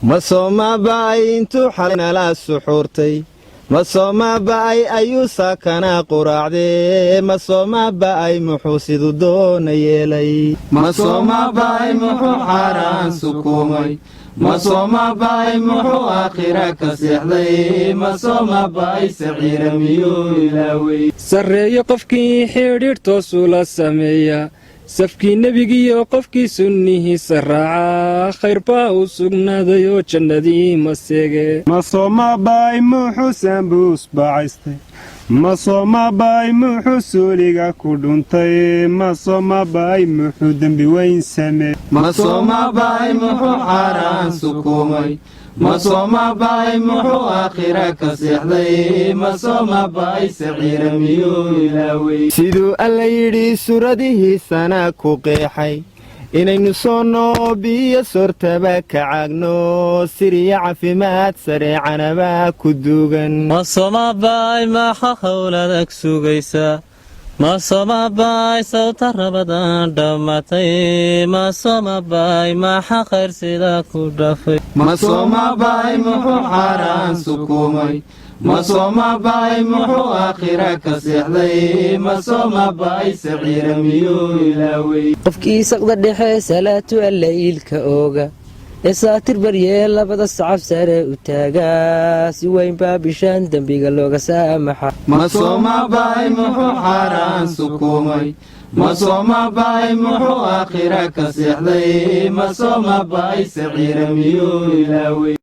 ma sooma ba'ay intuu xalinala suxuurtay ma sooma ba'ay ayuu saakana quraacdee ma sooma ba'ay muxuu siduu doona yeelay ma sooma ba'ay muxuu xaaraan sukuumay ma sooma ba'ay muxuu aakhira ka seexday ma sooma ba'ay saciira miyuu ilaawey sarreeyo qofkii xidhiidh toosuu la sameeya safkii nebigiiyo qofkii sunnihiisa raaca khayr baa u sugnaadayoo jannadii ma seege ma sooma ba'ay muxuu saambuus bacaystay ma sooma ba'ay muxuu suuliga ku dhuntay ma sooma ba'ay muxuu dembi weyn sameey ma sooma ba'ay muxuu xaaraan sukuumay ma sooma ba'ay muxuu aakhira ka seexday ma sooma ba'ay saciira miyuu ilaawey siduu alla yidhi suuradihiisana ku qeexay inaynu soonno biyo soortaba ka caagno siriya caafimaad sareecanaba ku duugan ma sooma ba'ay maxa howladag sugaysa ma sooma ba'ay sawta rabadaan dhammaatay ma sooma ba'ay maxa khayr sida ku dhafay ma sooma ba'ay muxuu xaaraan sukuumay ma sooma ba'ay muxuu aakhira ka seexday ma sooma ba'ay saciira miyuu ilaawey qofkii saqda dhexe salaatu allaylka ooga ee saatir baryee labada sacab sare u taagaa si weyn baa bishaan dembiga looga saamaxa ma sooma ba'ay muxuu xaaraan sukuumay ma sooma ba'ay muxuu aakhira ka seexday ma sooma ba'ay saciira miyuu ilaawey